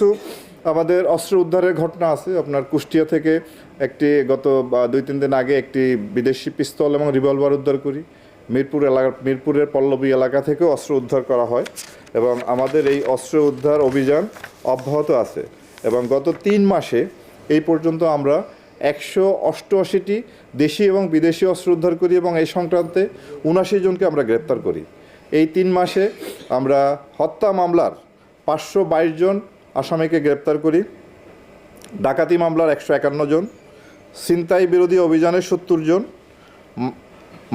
কিছু আমাদের অস্ত্র উদ্ধারের ঘটনা আছে। আপনার কুষ্টিয়া থেকে একটি গত 2-3 দিন আগে একটি বিদেশি পিস্তল এবং রিভলভার উদ্ধার করি। মিরপুরের পল্লবী এলাকা থেকেও অস্ত্র উদ্ধার করা হয় এবং আমাদের এই অস্ত্র উদ্ধার অভিযান অব্যাহত আছে এবং গত 3 মাসে এই পর্যন্ত আমরা 188টি দেশি এবং বিদেশি অস্ত্র উদ্ধার করি এবং এই সংক্রান্তে 79 জনকে আমরা গ্রেপ্তার করি। এই 3 মাসে আমরা হত্যা মামলার 522 জন আসামিকে গ্রেপ্তার করি, ডাকাতি মামলার 151 জন, ছিনতাই বিরোধী অভিযানে 70 জন,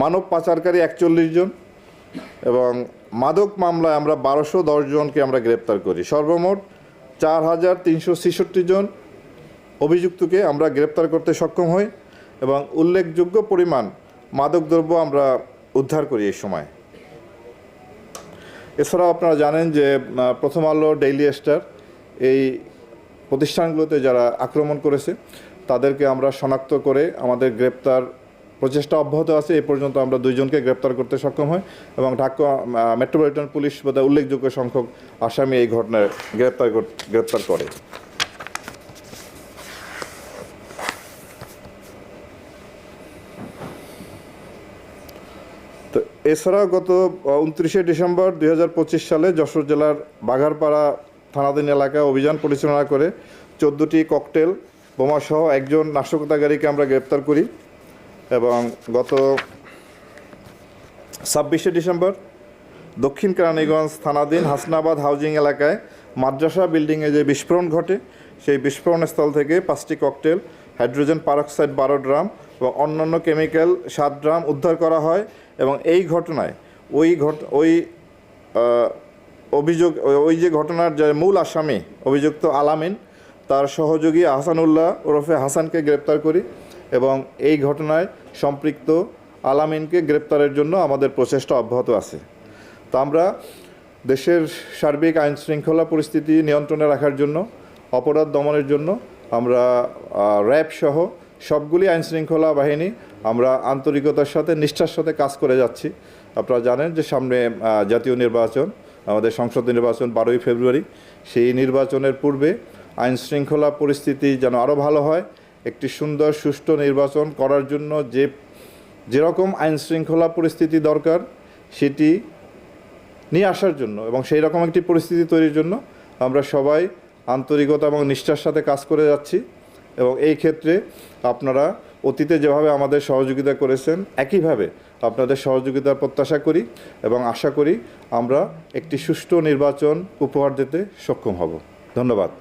মানব পাচারকারী 41 জন এবং মাদক মামলায় আমরা 1210 জনকে আমরা গ্রেপ্তার করি। সর্বমোট 4366 জন অভিযুক্তকে আমরা গ্রেপ্তার করতে সক্ষম হই এবং উল্লেখযোগ্য পরিমাণ মাদকদ্রব্য আমরা উদ্ধার করি এই সময়। এছাড়াও আপনারা জানেন যে প্রথম আলো, ডেইলি স্টার এই প্রতিষ্ঠানগুলোতে যারা আক্রমণ করেছে তাদেরকে আমরা শনাক্ত করে আমাদের গ্রেপ্তার প্রচেষ্টা অব্যাহত আছে। এই পর্যন্ত আমরা 2 জনকে গ্রেপ্তার করতে সক্ষম হই এবং ঢাকা মেট্রোপলিটন পুলিশ বোধহয় উল্লেখযোগ্য সংখ্যক আসামি এই ঘটনায় গ্রেপ্তার করে। তো এছাড়াও গত 29শে ডিসেম্বর 2025 সালে যশোর জেলার বাঘারপাড়া থানাধীন এলাকায় অভিযান পরিচালনা করে 14টি ককটেল বোমাসহ একজন নাশকতাকারীকে আমরা গ্রেপ্তার করি এবং গত 26শে ডিসেম্বর দক্ষিণ কেরানীগঞ্জ থানাধীন হাসনাবাদ হাউজিং এলাকায় মাদ্রাসা বিল্ডিংয়ে যে বিস্ফোরণ ঘটে সেই বিস্ফোরণ স্থল থেকে 5টি ককটেল, হাইড্রোজেন পারক্সাইড 12 ড্রাম এবং অন্যান্য কেমিক্যাল 7 ড্রাম উদ্ধার করা হয় এবং এই ঘটনায় ওই যে ঘটনার যে মূল আসামি অভিযুক্ত আলামিন, তার সহযোগী আহসানুল্লাহ ওরফে হাসানকে গ্রেপ্তার করি এবং এই ঘটনায় সম্পৃক্ত আলামিনকে গ্রেপ্তারের জন্য আমাদের প্রচেষ্টা অব্যাহত আছে। তা আমরা দেশের সার্বিক আইন শৃঙ্খলা পরিস্থিতি নিয়ন্ত্রণে রাখার জন্য, অপরাধ দমনের জন্য আমরা র্যাব সহ সবগুলি আইন শৃঙ্খলা বাহিনী আমরা আন্তরিকতার সাথে, নিষ্ঠার সাথে কাজ করে যাচ্ছি। আপনারা জানেন যে সামনে জাতীয় নির্বাচন, আমাদের সংসদ নির্বাচন 12ই ফেব্রুয়ারি। সেই নির্বাচনের পূর্বে আইন শৃঙ্খলা পরিস্থিতি যেন আরও ভালো হয়, একটি সুন্দর সুষ্ঠু নির্বাচন করার জন্য যেরকম আইন শৃঙ্খলা পরিস্থিতি দরকার সেটি নিয়ে আসার জন্য এবং সেই রকম একটি পরিস্থিতি তৈরির জন্য আমরা সবাই আন্তরিকতা এবং নিষ্ঠার সাথে কাজ করে যাচ্ছি এবং এই ক্ষেত্রে আপনারা অতীতে যেভাবে আমাদের সহযোগিতা করেছেন একইভাবে আপনাদের সহযোগিতার প্রত্যাশা করি এবং আশা করি আমরা একটি সুষ্ঠু নির্বাচন উপহার দিতে সক্ষম হব। ধন্যবাদ।